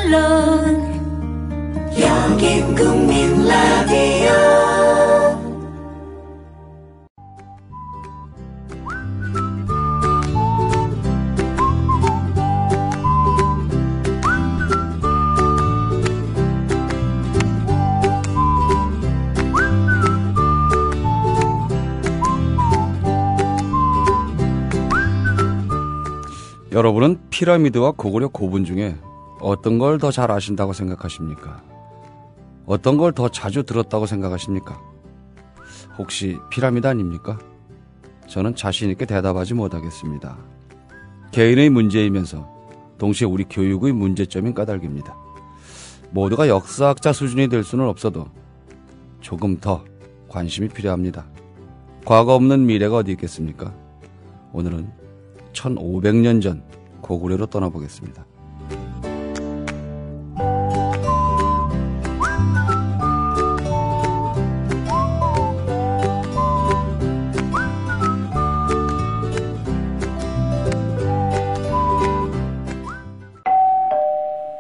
물론 여긴 국민 라디오. 여러분은 피라미드와 고구려 고분 중에 어떤 걸 더 잘 아신다고 생각하십니까? 어떤 걸 더 자주 들었다고 생각하십니까? 혹시 피라미드 아닙니까? 저는 자신 있게 대답하지 못하겠습니다. 개인의 문제이면서 동시에 우리 교육의 문제점인 까닭입니다. 모두가 역사학자 수준이 될 수는 없어도 조금 더 관심이 필요합니다. 과거 없는 미래가 어디 있겠습니까? 오늘은 1500년 전 고구려로 떠나보겠습니다.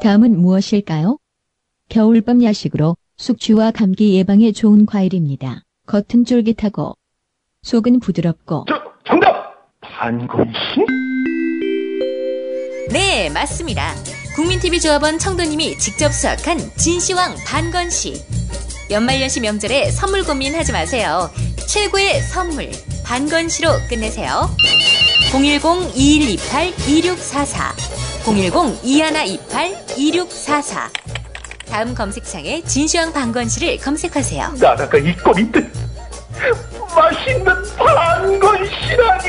다음은 무엇일까요? 겨울밤 야식으로 숙취와 감기 예방에 좋은 과일입니다. 겉은 쫄깃하고 속은 부드럽고. 정답! 반건씨? 네, 맞습니다. 국민TV조합원 청도님이 직접 수확한 진시황 반건씨. 연말연시 명절에 선물 고민하지 마세요. 최고의 선물 반건씨로 끝내세요. 010-2128-2644 010-2128-2644 다음 검색창에 진시황 반건씨를 검색하세요. 나라가 이꼴인 듯 맛있는 반건씨라니.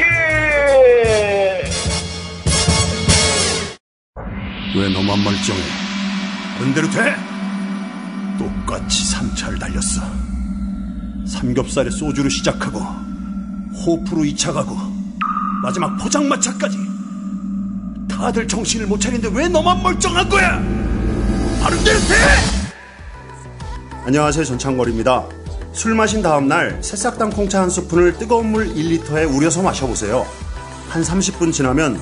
왜 너만 멀쩡해? 다른 대로 돼? 똑같이 3차를 달렸어. 삼겹살에 소주로 시작하고 호프로 2차 가고 마지막 포장마차까지. 다들 정신을 못 차리는데 왜 너만 멀쩡한 거야? 다른 대로 돼! 안녕하세요, 전창걸입니다. 술 마신 다음날 새싹당 콩차 한 스푼을 뜨거운 물 1리터에 우려서 마셔보세요. 한 30분 지나면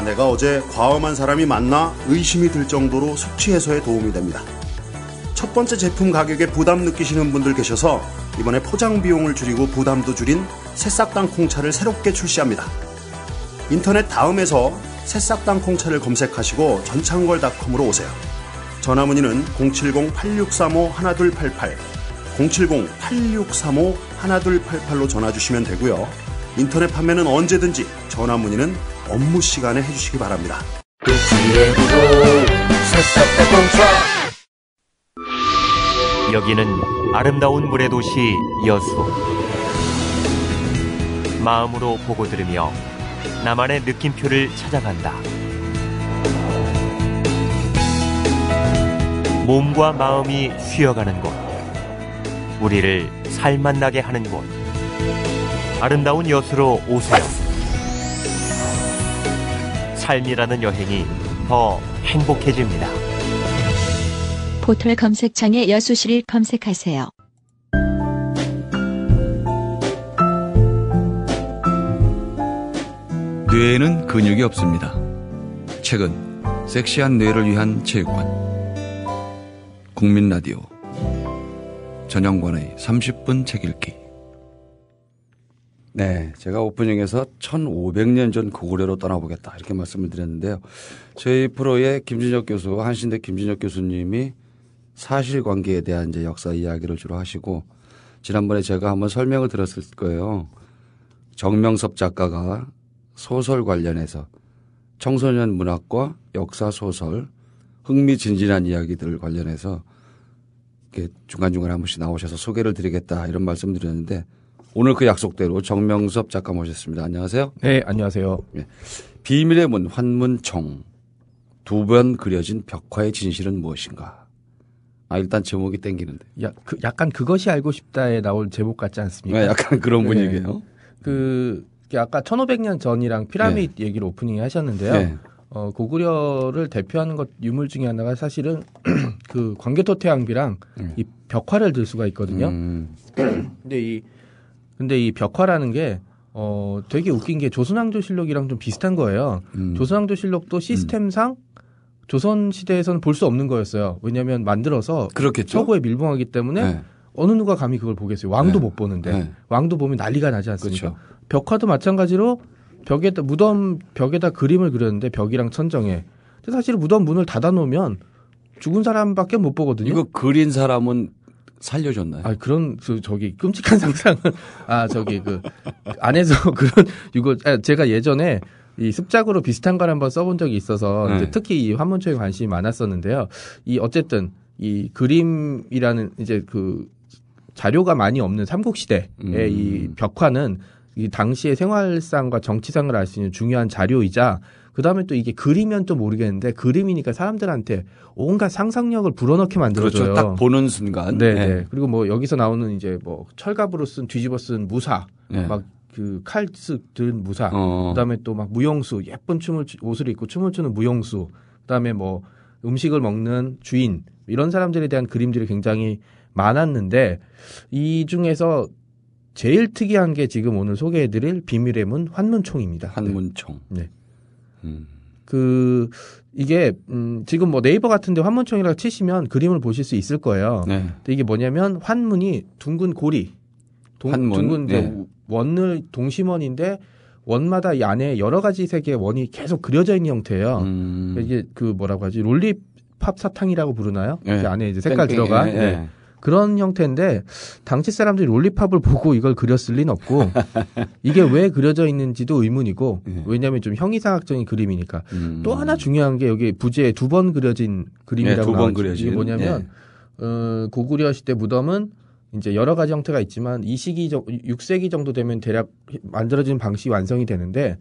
내가 어제 과음한 사람이 맞나 의심이 들 정도로 숙취 해소에 도움이 됩니다. 첫 번째 제품 가격에 부담 느끼시는 분들 계셔서 이번에 포장 비용을 줄이고 부담도 줄인 새싹당 콩차를 새롭게 출시합니다. 인터넷 다음에서 새싹당 콩차를 검색하시고 전창걸닷컴으로 오세요. 전화문의는 070-8635-1288 070-8635-1288로 전화주시면 되고요. 인터넷 판매는 언제든지 전화 문의는 업무 시간에 해주시기 바랍니다. 여기는 아름다운 물의 도시 여수. 마음으로 보고 들으며 나만의 느낌표를 찾아간다. 몸과 마음이 쉬어가는 곳, 우리를 살맛나게 하는 곳, 아름다운 여수로 오세요. 삶이라는 여행이 더 행복해집니다. 포털 검색창에 여수시를 검색하세요. 뇌에는 근육이 없습니다. 최근 섹시한 뇌를 위한 체육관 국민라디오 전영관의 30분 책 읽기. 네, 제가 오프닝에서 1500년 전 고구려로 떠나보겠다 이렇게 말씀을 드렸는데요. 저희 프로의 김진혁 교수, 한신대 김진혁 교수님이 사실관계에 대한 이제 역사 이야기를 주로 하시고, 지난번에 제가 한번 설명을 드렸을 거예요. 정명섭 작가가 소설 관련해서 청소년 문학과 역사 소설, 흥미진진한 이야기들 관련해서 이렇게 중간중간에 한 번씩 나오셔서 소개를 드리겠다 이런 말씀 드렸는데, 오늘 그 약속대로 정명섭 작가 모셨습니다. 안녕하세요. 네, 안녕하세요. 네. 비밀의 문 환문청, 두 번 그려진 벽화의 진실은 무엇인가. 일단 제목이 땡기는데. 약간 그것이 알고 싶다에 나올 제목 같지 않습니까? 네, 약간 그런 분위기예요. 아까 1500년 전이랑 피라미드 네. 얘기를 오프닝에 하셨는데요. 네. 고구려를 대표하는 것 유물 중에 하나가 사실은 그 광개토태왕비랑 이 벽화를 들 수가 있거든요. 근데 이 벽화라는 게 되게 웃긴 게 조선왕조실록이랑 좀 비슷한 거예요. 조선왕조실록도 시스템상 조선 시대에서는 볼 수 없는 거였어요. 왜냐하면 만들어서 그렇겠죠. 서구에 밀봉하기 때문에 네. 어느 누가 감히 그걸 보겠어요. 왕도 네. 못 보는데 네. 왕도 보면 난리가 나지 않습니까? 그렇죠. 벽화도 마찬가지로 벽에다 무덤 벽에다 그림을 그렸는데 벽이랑 천정에 근데 사실 무덤 문을 닫아놓으면 죽은 사람밖에 못 보거든요. 이거 그린 사람은 살려줬나요? 아 그런 저기 끔찍한 상상은 저기 그 안에서 그런 이거 제가 예전에 이 습작으로 비슷한 걸 한번 써본 적이 있어서 네. 이제 특히 이 환문초에 관심이 많았었는데요. 이 어쨌든 이 그림이라는 이제 그 자료가 많이 없는 삼국시대의 이 벽화는 이 당시의 생활상과 정치상을 알 수 있는 중요한 자료이자 그다음에 또 이게 그리면 또 모르겠는데 그림이니까 사람들한테 온갖 상상력을 불어넣게 만들어줘요. 그렇죠. 딱 보는 순간. 네. 네. 그리고 뭐 여기서 나오는 이제 뭐 철갑으로 뒤집어 쓴 무사, 네. 막 그 칼스 든 무사, 그다음에 또 막 무용수 예쁜 옷을 입고 춤을 추는 무용수, 그다음에 뭐 음식을 먹는 주인 이런 사람들에 대한 그림들이 굉장히 많았는데 이 중에서 제일 특이한 게 지금 오늘 소개해드릴 비밀의 문 환문총입니다. 환문총. 네. 이게 지금 뭐 네이버 같은데 환문총이라고 치시면 그림을 보실 수 있을 거예요. 네. 근데 이게 뭐냐면 환문이 둥근 고리, 환문. 둥근 네. 원을 동심원인데 원마다 이 안에 여러 가지 색의 원이 계속 그려져 있는 형태예요. 이게 그 뭐라고 하지 롤리팝 사탕이라고 부르나요? 네. 그 안에 이제 색깔 뺑뺑이, 들어간 네. 네. 그런 형태인데 당시 사람들이 롤리팝을 보고 이걸 그렸을 리는 없고 이게 왜 그려져 있는지도 의문이고 네. 왜냐하면 좀 형이상학적인 그림이니까 또 하나 중요한 게 여기 부제에 2번 그려진 그림이라고 네, 2번 나와있죠. 그려진. 이게 뭐냐면 고구려 시대 무덤은 이제 여러 가지 형태가 있지만 이 시기 6세기 정도 되면 대략 만들어진 방식이 완성이 되는데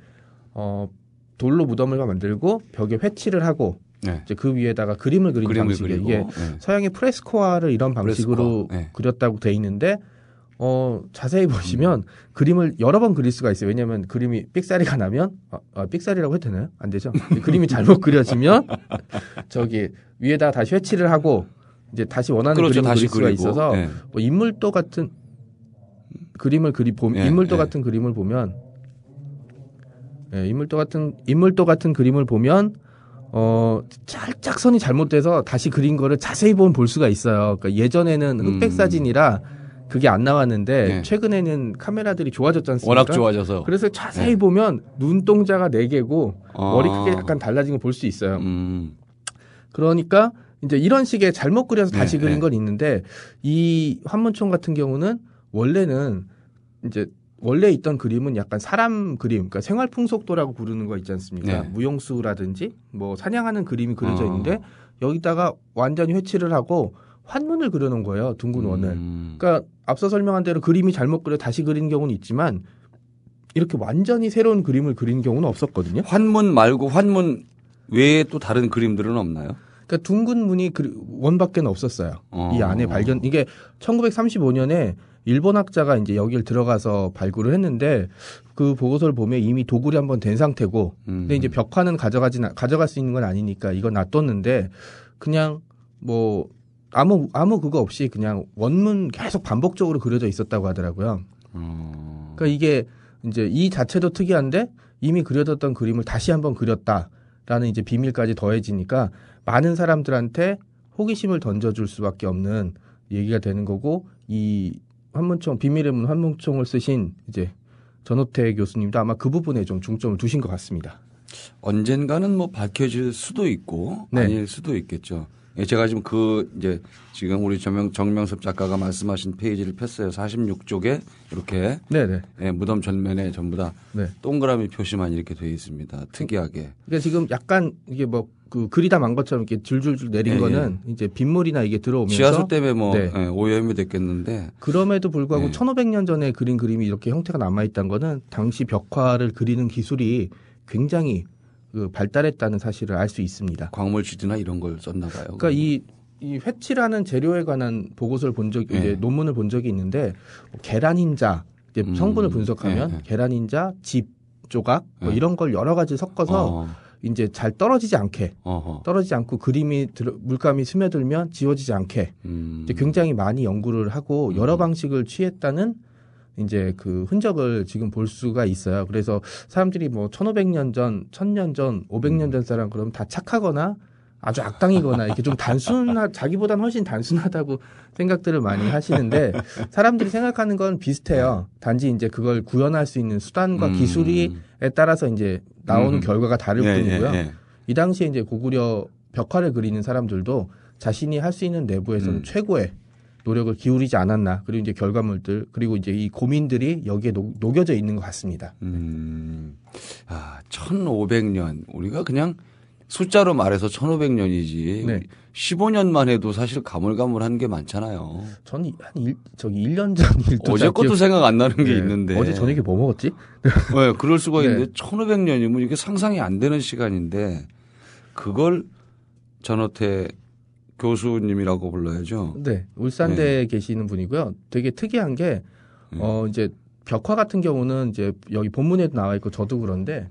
돌로 무덤을 만들고 벽에 회치를 하고 네. 이제 그 위에다가 그림을 그린 방식이에요. 이게 네. 서양의 프레스코화를 이런 방식으로 네. 그렸다고 돼 있는데 자세히 보시면 그림을 여러 번 그릴 수가 있어요. 왜냐하면 그림이 삑사리가 나면 삑사리라고 해도 되나요? 안 되죠. 그림이 잘못 그려지면 저기 위에다가 다시 회치를 하고 이제 다시 원하는 그렇죠. 그림을 다시 그릴 수가 그리고. 있어서 네. 뭐 인물도 같은 그림을 인물도 같은 그림을 보면 인물도 같은 그림을 보면 살짝 선이 잘못돼서 다시 그린 거를 자세히 보면 볼 수가 있어요. 그러니까 예전에는 흑백 사진이라 그게 안 나왔는데 네. 최근에는 카메라들이 좋아졌지 않습니까? 워낙 좋아져서. 그래서 자세히 보면 눈동자가 4개고 머리 크게 아. 약간 달라진 걸 볼 수 있어요. 그러니까 이제 이런 식의 잘못 그려서 다시 네, 그린 네. 건 있는데 이 환문총 같은 경우는 원래는 이제 원래 있던 그림은 약간 사람 그림, 그러니까 생활 풍속도라고 부르는 거 있지 않습니까? 네. 무용수라든지 뭐 사냥하는 그림이 그려져 있는데 여기다가 완전히 회치를 하고 환문을 그려놓은 거예요. 둥근 원을. 그러니까 앞서 설명한 대로 그림이 잘못 그려 다시 그리는 경우는 있지만 이렇게 완전히 새로운 그림을 그리는 경우는 없었거든요. 환문 말고 환문 외에 또 다른 그림들은 없나요? 그러니까 둥근 문이 원밖에 없었어요. 이 안에 이게 1935년에 일본 학자가 이제 여기를 들어가서 발굴을 했는데 그 보고서를 보면 이미 도굴이 한번 된 상태고 근데 이제 벽화는 가져갈 수 있는 건 아니니까 이건 놔뒀는데 그냥 뭐 아무 그거 없이 그냥 원문 계속 반복적으로 그려져 있었다고 하더라고요. 그러니까 이게 이제 이 자체도 특이한데 이미 그려졌던 그림을 다시 한번 그렸다라는 이제 비밀까지 더해지니까 많은 사람들한테 호기심을 던져줄 수밖에 없는 얘기가 되는 거고 이 환문총 비밀의 문 환문총을 쓰신 이제 전호태 교수님도 아마 그 부분에 좀 중점을 두신 것 같습니다. 언젠가는 뭐 밝혀질 수도 있고 네. 아닐 수도 있겠죠. 예, 제가 지금 지금 우리 정명섭 작가가 말씀하신 페이지를 폈어요. 46쪽에 이렇게 네네. 예, 무덤 전면에 전부 다 네. 동그라미 표시만 이렇게 되어 있습니다. 특이하게. 그러니까 지금 약간 이게 뭐 그 그리다 만 것처럼 이렇게 줄줄줄 내린 예, 거는 이제 빗물이나 이게 들어오면서 지하수 때문에 뭐 네. 예, 오염이 됐겠는데 그럼에도 불구하고 네. 1500년 전에 그린 그림이 이렇게 형태가 남아있다는 거는 당시 벽화를 그리는 기술이 굉장히 발달했다는 사실을 알 수 있습니다. 광물질이나 이런 걸 썼나 봐요. 그러니까 이 회치라는 재료에 관한 보고서를 본 적이 네. 이제 논문을 본 적이 있는데 계란 흰자 이제 성분을 분석하면 네. 계란 흰자, 집 조각 뭐 네. 이런 걸 여러 가지 섞어서 이제 잘 떨어지지 않게 떨어지지 않고 그림이 물감이 스며들면 지워지지 않게 이제 굉장히 많이 연구를 하고 여러 방식을 취했다는 이제 그 흔적을 지금 볼 수가 있어요. 그래서 사람들이 뭐 1500년 전, 1000년 전, 500년 전 사람 그러면 다 착하거나 아주 악당이거나 이렇게 좀 자기보다는 훨씬 단순하다고 생각들을 많이 하시는데 사람들이 생각하는 건 비슷해요. 단지 이제 그걸 구현할 수 있는 수단과 기술에 따라서 이제 나오는 결과가 다를 뿐이고요. 이 당시에 이제 고구려 벽화를 그리는 사람들도 자신이 할 수 있는 내부에서는 최고의 노력을 기울이지 않았나. 그리고 이제 결과물들 그리고 이제 이 고민들이 여기에 녹여져 있는 것 같습니다. 1500년 우리가 그냥 숫자로 말해서 1500년이지. 네. 15년만 해도 사실 가물가물한 게 많잖아요. 저는 한 1년 전 일도 어제 것도 생각 안 나는 게 있는데. 어제 저녁에 뭐 먹었지? 네, 그럴 수가 네. 있는데 1500년이면 이게 상상이 안 되는 시간인데 그걸 전호태 교수님이라고 불러야죠. 네. 울산대에 계시는 분이고요. 되게 특이한 게 이제 벽화 같은 경우는 이제 여기 본문에도 나와 있고 저도 그런데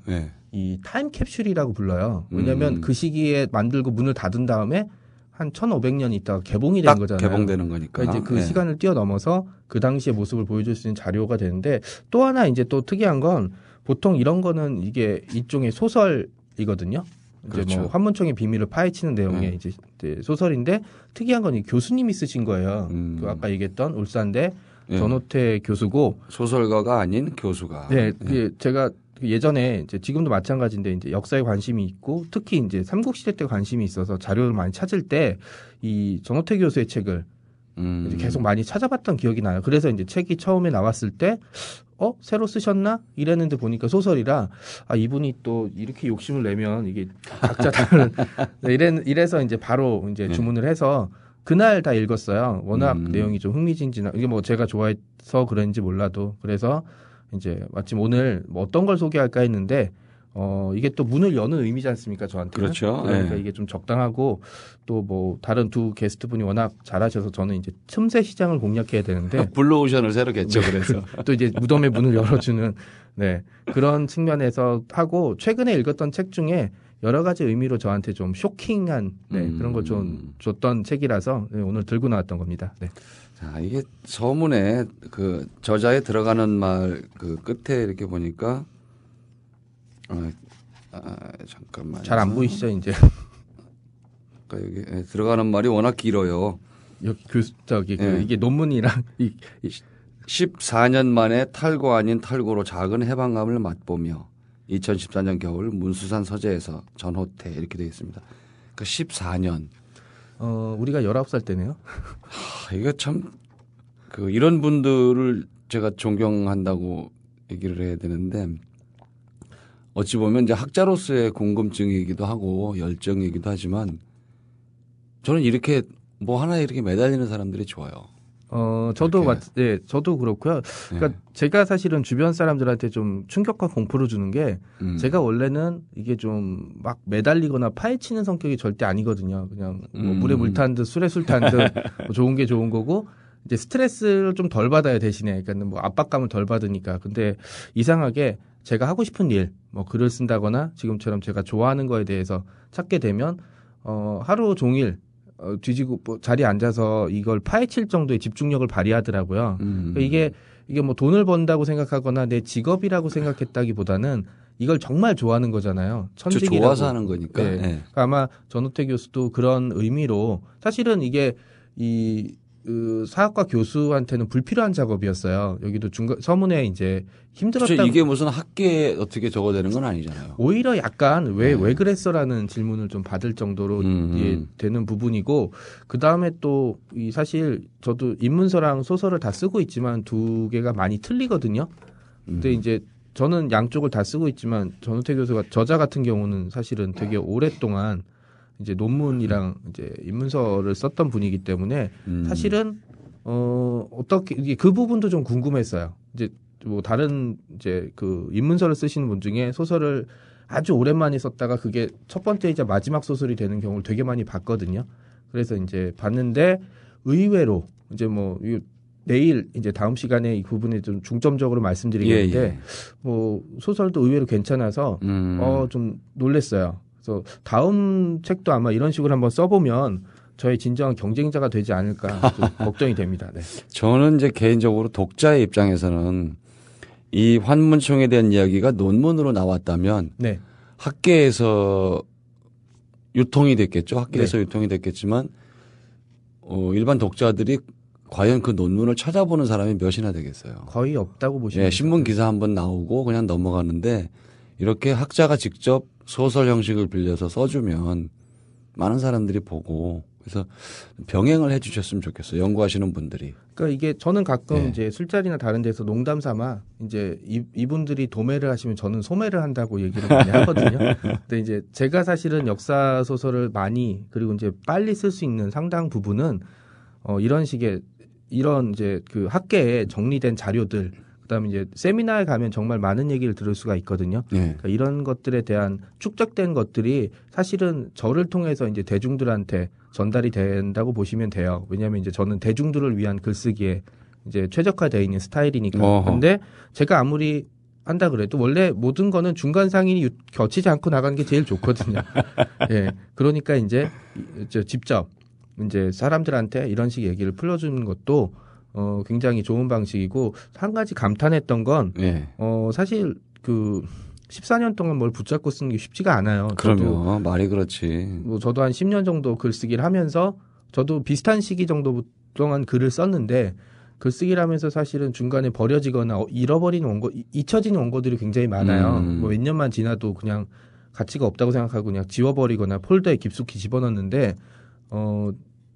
이 타임캡슐이라고 불러요. 왜냐하면 그 시기에 만들고 문을 닫은 다음에 한 1500년 있다가 개봉이 된 거잖아요. 개봉되는 거니까. 그러니까 이제 그 시간을 뛰어넘어서 그 당시의 모습을 보여줄 수 있는 자료가 되는데 또 하나 이제 또 특이한 건 보통 이런 거는 이게 일종의 소설이거든요. 이제 그렇죠. 뭐 환문청의 비밀을 파헤치는 내용의 이제 소설인데 특이한 건 이 교수님이 쓰신 거예요. 그 아까 얘기했던 울산대 전호태 교수고 소설가가 아닌 교수가. 네, 제가 예전에 이제 지금도 마찬가지인데 이제 역사에 관심이 있고 특히 이제 삼국시대 때 관심이 있어서 자료를 많이 찾을 때 이 전호태 교수의 책을 이제 계속 많이 찾아봤던 기억이 나요. 그래서 이제 책이 처음에 나왔을 때 새로 쓰셨나? 이랬는데 보니까 소설이라 이분이 또 이렇게 욕심을 내면 이게 각자 다른 이래서 이제 바로 이제 주문을 해서 그날 다 읽었어요. 워낙 내용이 좀 흥미진진한 이게 뭐 제가 좋아해서 그런지 몰라도 그래서 이제 마침 오늘 뭐 어떤 걸 소개할까 했는데 이게 또 문을 여는 의미지 않습니까 저한테는. 그렇죠. 그러니까 이게 좀 적당하고 또 뭐 다른 두 게스트분이 워낙 잘하셔서 저는 이제 틈새 시장을 공략해야 되는데 블루오션을 새로 겠죠. 그래서 또 이제 무덤의 문을 열어주는 그런 측면에서 하고 최근에 읽었던 책 중에 여러 가지 의미로 저한테 좀 쇼킹한 그런 걸 좀 줬던 책이라서 오늘 들고 나왔던 겁니다. 네. 자, 이게 서문에 그 저자에 들어가는 말 그 끝에 이렇게 보니까 잠깐만. 잘 안 보이시죠, 이제? 그러니까 여기 들어가는 말이 워낙 길어요. 여기 이게 논문이랑 14년 만에 탈고 아닌 탈고로 작은 해방감을 맛보며 2014년 겨울 문수산 서재에서 전호태 이렇게 되어 있습니다. 그러니까 14년. 우리가 19살 때네요. 이거 참 이런 분들을 제가 존경한다고 얘기를 해야 되는데 어찌 보면 이제 학자로서의 궁금증이기도 하고 열정이기도 하지만 저는 이렇게 뭐 하나에 이렇게 매달리는 사람들이 좋아요. 저도 그렇고요. 그러니까 제가 사실은 주변 사람들한테 좀 충격과 공포를 주는 게 제가 원래는 이게 좀 막 매달리거나 파헤치는 성격이 절대 아니거든요. 그냥 뭐 물에 물 탄 듯 술에 술 탄 듯 뭐 좋은 게 좋은 거고 이제 스트레스를 좀 덜 받아야 대신에 그러니까 뭐 압박감을 덜 받으니까. 근데 이상하게 제가 하고 싶은 일, 뭐 글을 쓴다거나 지금처럼 제가 좋아하는 거에 대해서 찾게 되면 하루 종일 뒤지고 자리에 앉아서 이걸 파헤칠 정도의 집중력을 발휘하더라고요. 그러니까 이게 뭐 돈을 번다고 생각하거나 내 직업이라고 생각했다기보다는 이걸 정말 좋아하는 거잖아요. 천직이라고. 좋아서 하는 거니까. 네. 그러니까 아마 전호태 교수도 그런 의미로 사실은 이게 사학과 교수한테는 불필요한 작업이었어요. 여기도 서문에 이제 힘들었다. 이게 무슨 학계에 어떻게 적어되는 건 아니잖아요. 오히려 약간 왜 그랬어라는 질문을 좀 받을 정도로 되는 부분이고 그 다음에 또 사실 저도 인문서랑 소설을 다 쓰고 있지만 두 개가 많이 틀리거든요. 근데 이제 저는 양쪽을 다 쓰고 있지만 전호태 교수가 저자 같은 경우는 사실은 되게 오랫동안 이제 논문이랑 이제 인문서를 썼던 분이기 때문에 사실은 어떻게 그 부분도 좀 궁금했어요. 이제 뭐 다른 이제 그 인문서를 쓰시는 분 중에 소설을 아주 오랜만에 썼다가 그게 첫 번째이자 마지막 소설이 되는 경우를 되게 많이 봤거든요. 그래서 이제 봤는데 의외로 이제 뭐 내일 이제 다음 시간에 이 부분에 좀 중점적으로 말씀드리겠는데 뭐 소설도 의외로 괜찮아서 좀 놀랬어요. 그래서 다음 책도 아마 이런 식으로 한번 써보면 저의 진정한 경쟁자가 되지 않을까 좀 걱정이 됩니다. 네. 저는 이제 개인적으로 독자의 입장에서는 이 환문총에 대한 이야기가 논문으로 나왔다면 학계에서 유통이 됐겠죠. 학계에서 유통이 됐겠지만 일반 독자들이 과연 그 논문을 찾아보는 사람이 몇이나 되겠어요. 거의 없다고 보시면 신문 기사 한번 나오고 그냥 넘어가는데 이렇게 학자가 직접 소설 형식을 빌려서 써주면 많은 사람들이 보고 그래서 병행을 해 주셨으면 좋겠어요. 연구하시는 분들이. 그러니까 이게 저는 가끔 이제 술자리나 다른 데서 농담 삼아 이제 이분들이 도매를 하시면 저는 소매를 한다고 얘기를 많이 하거든요. 근데 이제 제가 사실은 역사 소설을 많이 그리고 이제 빨리 쓸 수 있는 상당 부분은 이런 식의 이런 이제 그 학계에 정리된 자료들 그다음에 이제 세미나에 가면 정말 많은 얘기를 들을 수가 있거든요. 그러니까 이런 것들에 대한 축적된 것들이 사실은 저를 통해서 이제 대중들한테 전달이 된다고 보시면 돼요. 왜냐하면 이제 저는 대중들을 위한 글쓰기에 이제 최적화되어 있는 스타일이니까. 근데 제가 아무리 한다 그래도 원래 모든 거는 중간 상인이 겹치지 않고 나가는 게 제일 좋거든요. 예. 그러니까 이제 직접 이제 사람들한테 이런 식 얘기를 풀어주는 것도 굉장히 좋은 방식이고 한 가지 감탄했던 건 사실 그 14년 동안 뭘 붙잡고 쓰는 게 쉽지가 않아요. 그럼요. 말이 그렇지. 저도 한 10년 정도 글쓰기를 하면서 저도 비슷한 시기 정도 동안 글을 썼는데 글쓰기를 하면서 사실은 중간에 버려지거나 잃어버린 원고, 잊혀진 원고들이 굉장히 많아요. 뭐 몇 년만 지나도 그냥 가치가 없다고 생각하고 그냥 지워버리거나 폴더에 깊숙이 집어넣는데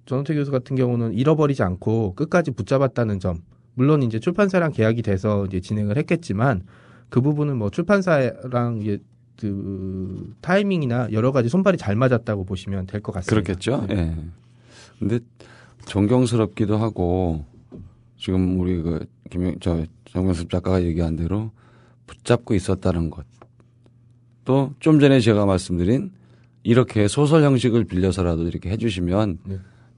전호태 교수 같은 경우는 잃어버리지 않고 끝까지 붙잡았다는 점. 물론 이제 출판사랑 계약이 돼서 이제 진행을 했겠지만 그 부분은 뭐 출판사랑 이게 그 타이밍이나 여러 가지 손발이 잘 맞았다고 보시면 될 것 같습니다. 그렇겠죠. 예. 네. 근데 존경스럽기도 하고 지금 우리 그 정명섭 작가가 얘기한 대로 붙잡고 있었다는 것. 또 좀 전에 제가 말씀드린 이렇게 소설 형식을 빌려서라도 이렇게 해주시면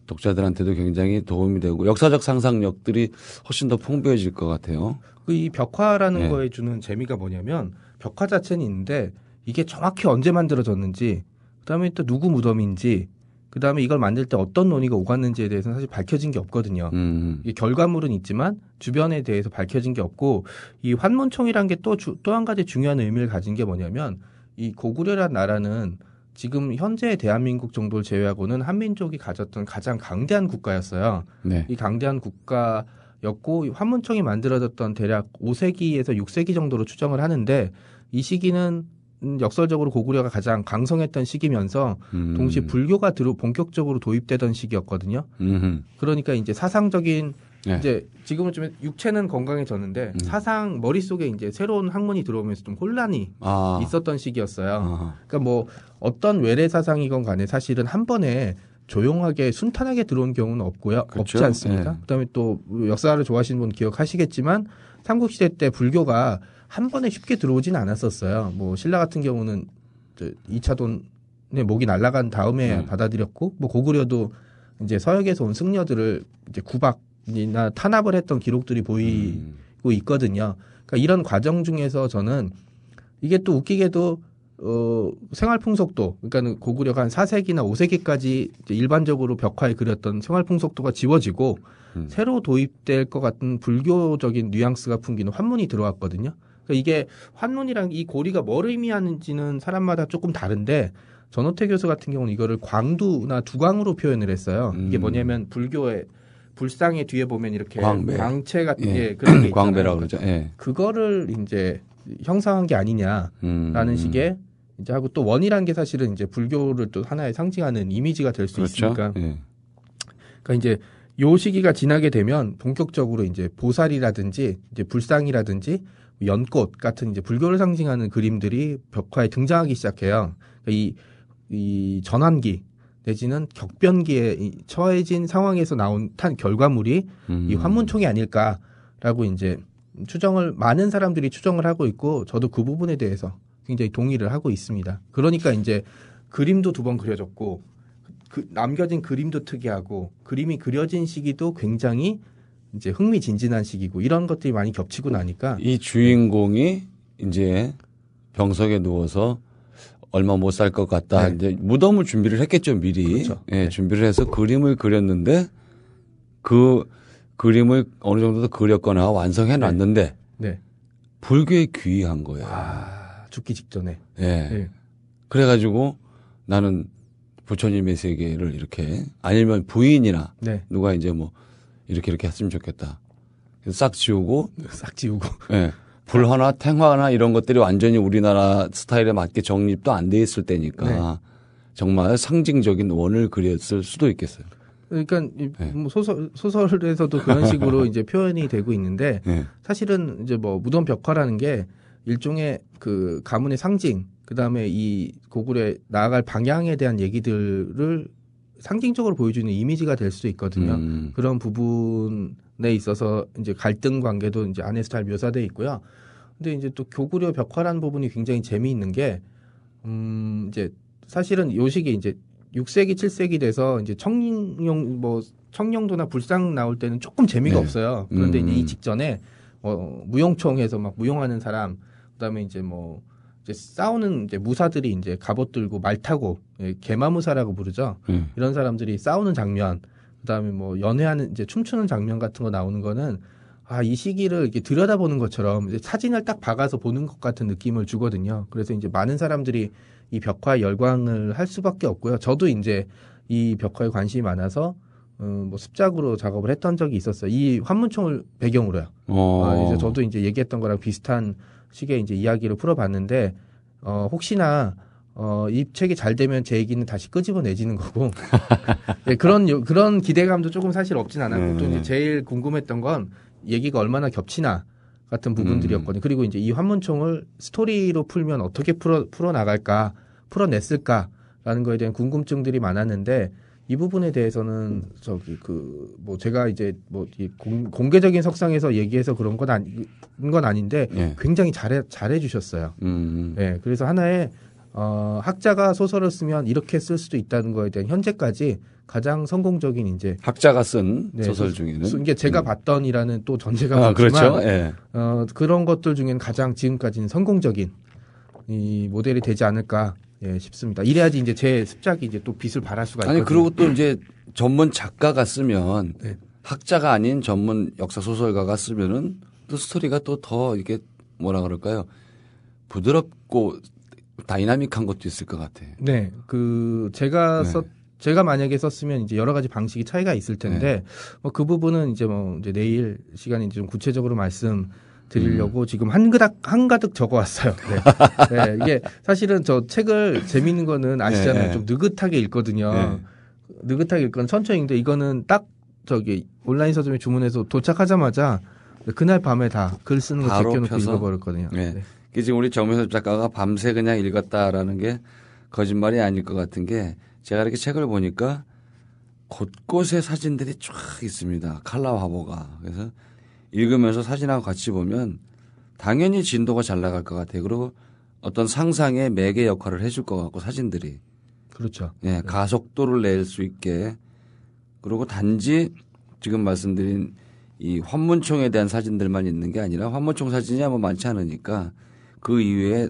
독자들한테도 굉장히 도움이 되고 역사적 상상력들이 훨씬 더 풍부해질 것 같아요. 이 벽화라는 거에 주는 재미가 뭐냐면 벽화 자체는 있는데 이게 정확히 언제 만들어졌는지 그다음에 또 누구 무덤인지 그다음에 이걸 만들 때 어떤 논의가 오갔는지에 대해서는 사실 밝혀진 게 없거든요. 이게 결과물은 있지만 주변에 대해서 밝혀진 게 없고 이 환문총이라는 게 또 한 가지 중요한 의미를 가진 게 뭐냐면 이 고구려란 나라는 지금 현재 대한민국 정도를 제외하고는 한민족이 가졌던 가장 강대한 국가였어요. 이 강대한 국가였고 환문총이 만들어졌던 대략 5세기에서 6세기 정도로 추정을 하는데 이 시기는 역설적으로 고구려가 가장 강성했던 시기면서 동시에 불교가 본격적으로 도입되던 시기였거든요. 그러니까 이제 사상적인 이제 지금은 좀 육체는 건강해졌는데 사상 머릿속에 이제 새로운 학문이 들어오면서 좀 혼란이 있었던 시기였어요. 그러니까 뭐 어떤 외래 사상이건 간에 사실은 한 번에 조용하게 순탄하게 들어온 경우는 없고요. 그렇죠? 없지 않습니까? 그다음에 또 역사를 좋아하시는 분 기억하시겠지만 삼국시대 때 불교가 한 번에 쉽게 들어오지는 않았었어요. 뭐 신라 같은 경우는 2차돈의 목이 날아간 다음에 받아들였고 뭐 고구려도 이제 서역에서 온 승려들을 이제 구박이나 탄압을 했던 기록들이 보이고 있거든요. 그러니까 이런 과정 중에서 저는 이게 또 웃기게도 생활 풍속도 그러니까 고구려가 한 4세기나 5세기까지 이제 일반적으로 벽화에 그렸던 생활 풍속도가 지워지고 새로 도입될 것 같은 불교적인 뉘앙스가 풍기는 환문이 들어왔거든요. 그러니까 이게 환문이랑 이 고리가 뭘 의미하는지는 사람마다 조금 다른데 전호태 교수 같은 경우는 이거를 광두나 두광으로 표현을 했어요. 이게 뭐냐면 불교의 불상의 뒤에 보면 이렇게 광채 같은 게 그런 게 있잖아요. 광배라고 그러죠. 그거를 이제 형상한 게 아니냐라는 식의 이제 하고 또 원이라는 게 사실은 이제 불교를 또 하나의 상징하는 이미지가 될 수 있으니까. 그러니까 이제 요 시기가 지나게 되면 본격적으로 이제 보살이라든지 이제 불상이라든지 연꽃 같은 이제 불교를 상징하는 그림들이 벽화에 등장하기 시작해요. 그러니까 이 전환기 내지는 격변기에 처해진 상황에서 나온 결과물이 이 환문총이 아닐까라고 이제 많은 사람들이 추정을 하고 있고 저도 그 부분에 대해서 굉장히 동의를 하고 있습니다. 그러니까 이제 그림도 2번 그려졌고 남겨진 그림도 특이하고 그림이 그려진 시기도 굉장히 이제 흥미진진한 시기고 이런 것들이 많이 겹치고 나니까 이 주인공이 이제 병석에 누워서 얼마 못 살 것 같다. 이제 무덤을 준비를 했겠죠, 미리. 그렇죠. 준비를 해서 그림을 그렸는데 그 그림을 어느 정도 그렸거나 완성해 놨는데 불교에 귀의한 거예요. 죽기 직전에. 그래가지고 나는 부처님의 세계를 이렇게 아니면 부인이나 네. 누가 이제 뭐 이렇게 했으면 좋겠다. 그래서 싹 지우고 예. 불화나 탱화나 이런 것들이 완전히 우리나라 스타일에 맞게 정립도 안 돼 있을 때니까 네. 정말 상징적인 원을 그렸을 수도 있겠어요. 그러니까 네. 뭐 소설에서도 그런 식으로 이제 표현이 되고 있는데 네. 사실은 이제 뭐 무덤 벽화라는 게 일종의 그 가문의 상징, 그다음에 이 고구려에 나아갈 방향에 대한 얘기들을 상징적으로 보여주는 이미지가 될 수도 있거든요. 그런 부분에 있어서 이제 갈등 관계도 이제 안에서 잘 묘사돼 있고요. 근데 이제 또 고구려 벽화라는 부분이 굉장히 재미있는 게 이제 사실은 요 시기 이제 6세기, 7세기 돼서 이제 청룡도나 불상 나올 때는 조금 재미가 네. 없어요. 그런데 이제 이 직전에 무용총에서 막 무용하는 사람, 그다음에 이제 뭐 이제 싸우는 이제 무사들이 이제 갑옷 들고 말 타고 개마무사라고 부르죠. 이런 사람들이 싸우는 장면, 그다음에 뭐 연회하는 이제 춤추는 장면 같은 거 나오는 거는 이 시기를 이렇게 들여다보는 것처럼 이제 사진을 딱 박아서 보는 것 같은 느낌을 주거든요. 그래서 이제 많은 사람들이 이 벽화에 열광을 할 수밖에 없고요. 저도 이제 이 벽화에 관심이 많아서 뭐 습작으로 작업을 했던 적이 있었어요. 이 환문총을 배경으로요. 이제 저도 이제 얘기했던 거랑 비슷한 식의 이제 이야기를 풀어봤는데 혹시나 이 책이 잘 되면 제 얘기는 다시 끄집어내지는 거고 네, 그런 기대감도 조금 사실 없진 않았고 또 이제 제일 궁금했던 건 얘기가 얼마나 겹치나 같은 부분들이었거든요. 그리고 이제 이 환문총을 스토리로 풀면 어떻게 풀어나갈까, 풀어냈을까라는 거에 대한 궁금증들이 많았는데 이 부분에 대해서는 뭐 제가 이제 뭐 공개적인 석상에서 얘기해서 그런 건 아닌데 네. 굉장히 잘해 주셨어요. 네, 그래서 하나의 학자가 소설을 쓰면 이렇게 쓸 수도 있다는 거에 대한 현재까지 가장 성공적인 이제 학자가 쓴 소설 중에는 이게 제가 봤던이라는 또 전제가 많지만 그렇죠. 예. 그런 것들 중에는 가장 지금까지는 성공적인 이 모델이 되지 않을까 싶습니다. 이래야지 이제 제 습작이 이제 또 빛을 발할 수가 있거든요. 그리고 또 이제 전문 작가가 쓰면 네. 학자가 아닌 전문 역사 소설가가 쓰면은 또 스토리가 또 더 이게 뭐라 그럴까요? 부드럽고 다이나믹한 것도 있을 것 같아요. 네, 제가 만약에 썼으면 이제 여러 가지 방식이 차이가 있을 텐데 뭐 그 부분은 이제 내일 시간에 이제 좀 구체적으로 말씀드리려고 지금 한가득 적어왔어요. 네. 이게 사실은 저 책을 재밌는 거는 아시잖아요. 좀 느긋하게 읽거든요. 느긋하게 읽거나 천천히 읽는데 이거는 딱 온라인 서점에 주문해서 도착하자마자 그날 밤에 다 글 쓰는 거 제껴놓고 읽어버렸거든요. 네. 지금 우리 정명섭 작가가 밤새 그냥 읽었다라는 게 거짓말이 아닐 것 같은 게 제가 이렇게 책을 보니까 곳곳에 사진들이 쫙 있습니다. 칼라 화보가. 그래서 읽으면서 사진하고 같이 보면 당연히 진도가 잘 나갈 것 같아요. 그리고 어떤 상상의 매개 역할을 해줄 것 같고 사진들이. 그렇죠. 네, 가속도를 낼 수 있게. 그리고 단지 지금 말씀드린 이 환문총에 대한 사진들만 있는 게 아니라 환문총 사진이 뭐 많지 않으니까 그 이외에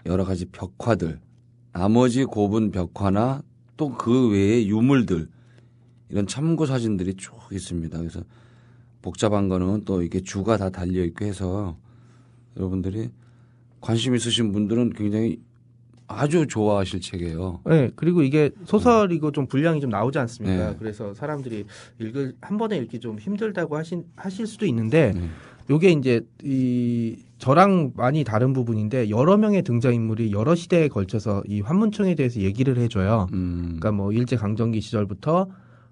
여러 가지 벽화들, 나머지 고분 벽화나 또 그 외의 유물들 이런 참고 사진들이 쭉 있습니다. 그래서 복잡한 거는 또 이게 주가 다 달려 있고 해서 여러분들이 관심 있으신 분들은 굉장히 아주 좋아하실 책이에요. 네, 그리고 이게 소설이고 좀 분량이 좀 나오지 않습니까? 네. 그래서 사람들이 한 번에 읽기 좀 힘들다고 하실 수도 있는데 요게 이제 저랑 많이 다른 부분인데 여러 명의 등장인물이 여러 시대에 걸쳐서 이 환문총에 대해서 얘기를 해줘요. 그러니까 뭐 일제 강점기 시절부터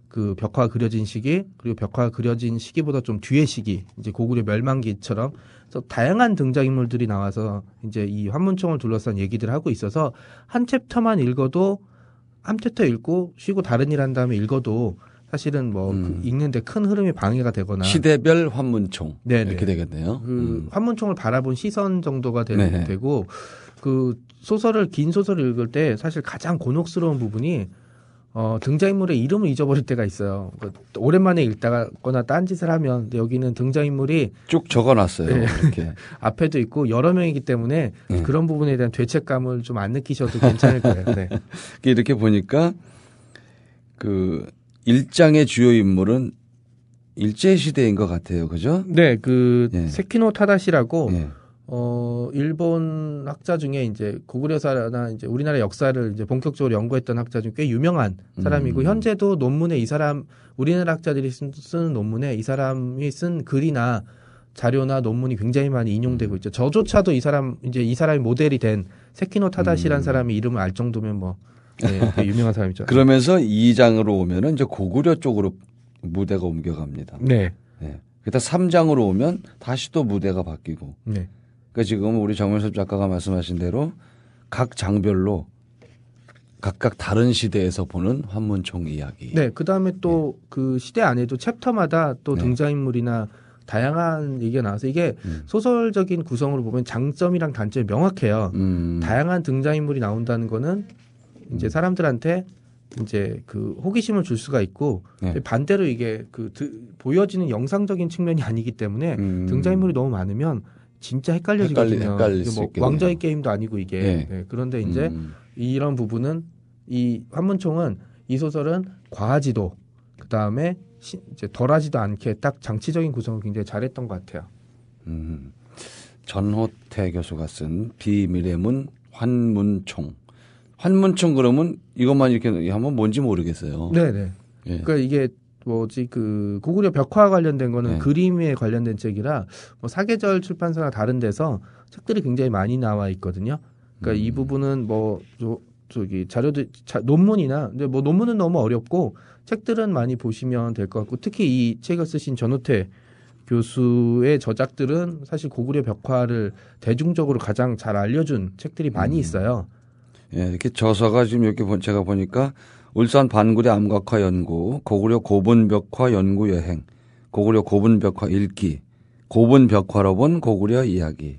그 벽화 그려진 시기, 그리고 벽화 그려진 시기보다 좀 뒤의 시기, 이제 고구려 멸망기처럼 그래서 다양한 등장인물들이 나와서 이제 이 환문총을 둘러싼 얘기들을 하고 있어서 한 챕터만 읽어도 한 챕터 읽고 쉬고 다른 일 한 다음에 읽어도 사실은 읽는데 큰 흐름이 방해가 되거나 시대별 환문총 네네. 이렇게 되겠네요. 환문총을 바라본 시선 정도가 네네. 되고 긴 소설을 읽을 때 사실 가장 곤혹스러운 부분이 등장인물의 이름을 잊어버릴 때가 있어요. 오랜만에 읽다거나 딴짓을 하면 근데 여기는 등장인물이 쭉 적어놨어요. 네. 이렇게. 앞에도 있고 여러 명이기 때문에 그런 부분에 대한 죄책감을 좀 안 느끼셔도 괜찮을 거예요. 네. 이렇게 보니까 그 1장의 주요 인물은 일제시대인 것 같아요. 그죠? 네, 세키노 타다시라고 일본 학자 중에 이제 고구려사나 이제 우리나라 역사를 이제 본격적으로 연구했던 학자 중에 꽤 유명한 사람이고 현재도 논문에 이 사람 우리나라 학자들이 쓰는 논문에 이 사람이 쓴 글이나 자료나 논문이 굉장히 많이 인용되고 있죠. 저조차도 이 사람이 모델이 된 세키노 타다시라는 사람의 이름을 알 정도면 뭐 네, 되게 유명한 사람이죠. 그러면서 2장으로 오면은 이제 고구려 쪽으로 무대가 옮겨갑니다. 네. 네. 그다음 3장으로 오면 다시 또 무대가 바뀌고. 네. 그러니까 지금 우리 정명섭 작가가 말씀하신 대로 각 장별로 각각 다른 시대에서 보는 환문총 이야기. 네. 그다음에 또 그 시대 안에도 챕터마다 또 네. 등장인물이나 다양한 얘기가 나와서 이게 소설적인 구성으로 보면 장점이랑 단점이 명확해요. 다양한 등장인물이 나온다는 거는 이제 사람들한테 이제 그 호기심을 줄 수가 있고 네. 반대로 이게 보여지는 영상적인 측면이 아니기 때문에 등장인물이 너무 많으면 진짜 헷갈려지거든요. 헷갈릴 수 뭐 있겠네요. 왕좌의 게임도 아니고 이게. 네. 네. 그런데 이제 이런 부분은 이 환문총은 이 소설은 과하지도 그다음에 이제 덜하지도 않게 딱 장치적인 구성을 굉장히 잘했던 것 같아요. 전호태 교수가 쓴 비밀의 문 환문총. 환문총 그러면 이것만 이렇게 하면 뭔지 모르겠어요. 네네. 예. 그러니까 이게 뭐지 그 고구려 벽화 관련된 거는 네. 그림에 관련된 책이라 뭐 사계절 출판사나 다른 데서 책들이 굉장히 많이 나와 있거든요. 그러니까 이 부분은 뭐 저기 자료들 논문이나 근데 뭐 논문은 너무 어렵고 책들은 많이 보시면 될 것 같고 특히 이 책을 쓰신 전호태 교수의 저작들은 사실 고구려 벽화를 대중적으로 가장 잘 알려준 책들이 많이 있어요. 예, 이렇게 저서가 지금 이렇게 제가 보니까 울산 반구리 암각화 연구, 고구려 고분벽화 연구 여행, 고구려 고분벽화 읽기, 고분벽화로 본 고구려 이야기.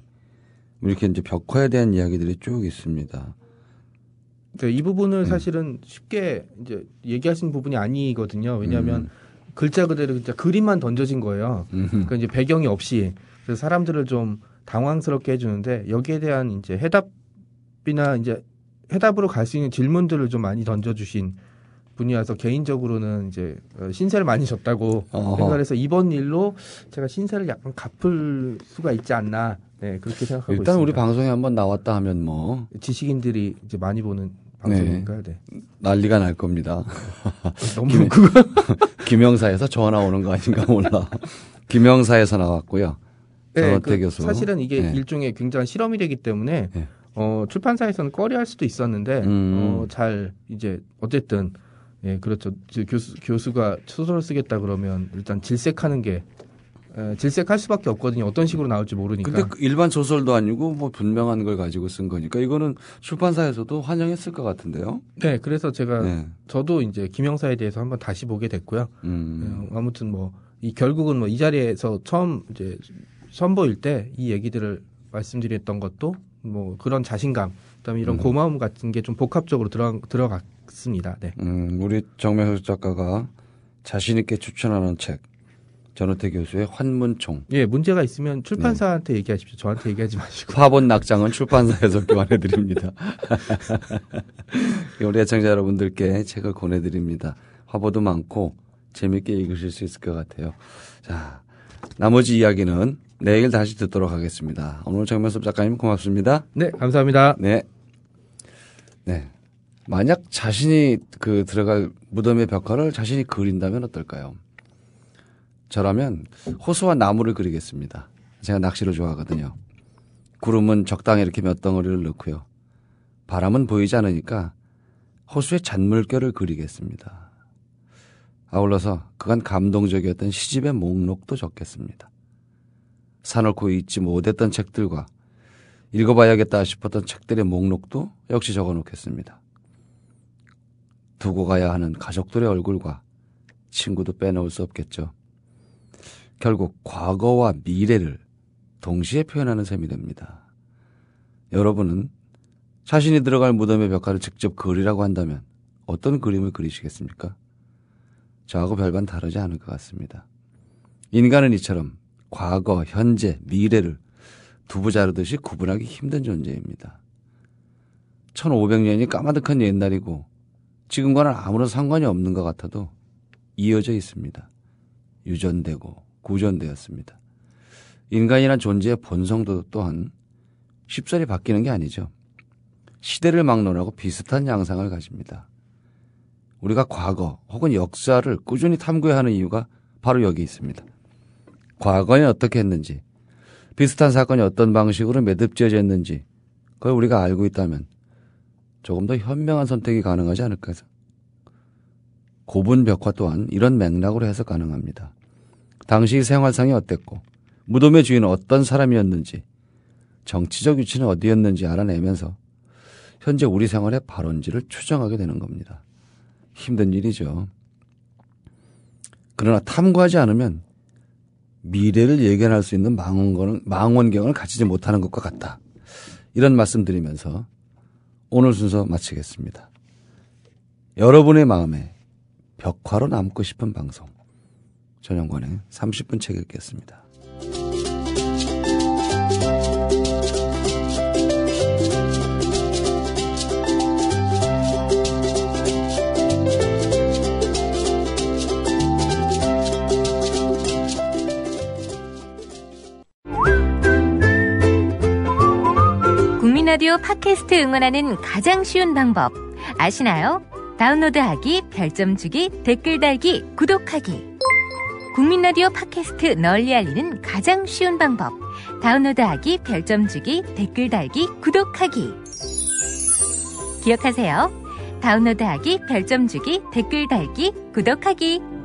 이렇게 이제 벽화에 대한 이야기들이 쭉 있습니다. 네, 이 부분을 사실은 쉽게 이제 얘기하신 부분이 아니거든요. 왜냐하면 글자 그대로 진짜 그림만 던져진 거예요. 그러니까 이제 배경이 없이 그래서 사람들을 좀 당황스럽게 해주는데 여기에 대한 이제 해답이나 이제 해답으로 갈 수 있는 질문들을 좀 많이 던져주신 분이라서 개인적으로는 이제 신세를 많이 졌다고 생각을 해서 이번 일로 제가 신세를 약간 갚을 수가 있지 않나. 네, 그렇게 생각하고 일단 있습니다. 우리 방송에 한번 나왔다 하면 뭐 지식인들이 이제 많이 보는 방송이니까요. 네. 난리가 날 겁니다. 너무 그거 김영사에서 전화 오는 거 아닌가 몰라. 김영사에서 나왔고요. 네, 전호태 교수. 사실은 이게 네. 일종의 굉장한 실험이 되기 때문에 네. 출판사에서는 꺼려할 수도 있었는데 잘 이제 어쨌든 예 그렇죠. 교수가 소설을 쓰겠다 그러면 일단 질색하는 게 질색할 수밖에 없거든요. 어떤 식으로 나올지 모르니까. 근데 일반 소설도 아니고 뭐 분명한 걸 가지고 쓴 거니까 이거는 출판사에서도 환영했을 것 같은데요. 네, 그래서 제가 네. 저도 이제 김영사에 대해서 한번 다시 보게 됐고요. 아무튼 뭐 이 결국은 뭐 이 자리에서 처음 이제 선보일 때 이 얘기들을 말씀드렸던 것도 뭐 그런 자신감, 그다음에 이런 고마움 같은 게 좀 복합적으로 들어갔습니다. 네. 우리 정명석 작가가 자신 있게 추천하는 책. 전호태 교수의 환문총. 예, 문제가 있으면 출판사한테 얘기하십시오. 저한테 얘기하지 마시고. 화본 낙장은 출판사에서 교환해드립니다. 우리 애청자 여러분들께 책을 권해드립니다. 화보도 많고 재밌게 읽으실 수 있을 것 같아요. 자, 나머지 이야기는 내일 다시 듣도록 하겠습니다. 오늘 정명섭 작가님 고맙습니다. 네, 감사합니다. 네. 네. 만약 자신이 들어갈 무덤의 벽화를 자신이 그린다면 어떨까요? 저라면 호수와 나무를 그리겠습니다. 제가 낚시를 좋아하거든요. 구름은 적당히 이렇게 몇 덩어리를 넣고요. 바람은 보이지 않으니까 호수의 잔물결을 그리겠습니다. 아울러서 그간 감동적이었던 시집의 목록도 적겠습니다. 사놓고 읽지 못했던 책들과 읽어봐야겠다 싶었던 책들의 목록도 역시 적어놓겠습니다. 두고 가야 하는 가족들의 얼굴과 친구도 빼놓을 수 없겠죠. 결국 과거와 미래를 동시에 표현하는 셈이 됩니다. 여러분은 자신이 들어갈 무덤의 벽화를 직접 그리라고 한다면 어떤 그림을 그리시겠습니까? 저하고 별반 다르지 않을 것 같습니다. 인간은 이처럼 과거, 현재, 미래를 두부 자르듯이 구분하기 힘든 존재입니다. 1500년이 까마득한 옛날이고 지금과는 아무런 상관이 없는 것 같아도 이어져 있습니다. 유전되고 구전되었습니다. 인간이란 존재의 본성도 또한 쉽사리 바뀌는 게 아니죠. 시대를 막론하고 비슷한 양상을 가집니다. 우리가 과거 혹은 역사를 꾸준히 탐구해야 하는 이유가 바로 여기 있습니다. 과거에 어떻게 했는지, 비슷한 사건이 어떤 방식으로 매듭지어졌는지 그걸 우리가 알고 있다면 조금 더 현명한 선택이 가능하지 않을까 해서. 고분벽화 또한 이런 맥락으로 해서 가능합니다. 당시 생활상이 어땠고 무덤의 주인은 어떤 사람이었는지, 정치적 위치는 어디였는지 알아내면서 현재 우리 생활의 발원지를 추정하게 되는 겁니다. 힘든 일이죠. 그러나 탐구하지 않으면 미래를 예견할 수 있는 망원경을 가지지 못하는 것과 같다. 이런 말씀 드리면서 오늘 순서 마치겠습니다. 여러분의 마음에 벽화로 남고 싶은 방송, 전영관의 30분 책 읽겠습니다. 국민라디오 팟캐스트 응원하는 가장 쉬운 방법 아시나요? 다운로드하기, 별점 주기, 댓글 달기, 구독하기. 국민라디오 팟캐스트 널리 알리는 가장 쉬운 방법. 다운로드하기, 별점 주기, 댓글 달기, 구독하기. 기억하세요. 다운로드하기, 별점 주기, 댓글 달기, 구독하기.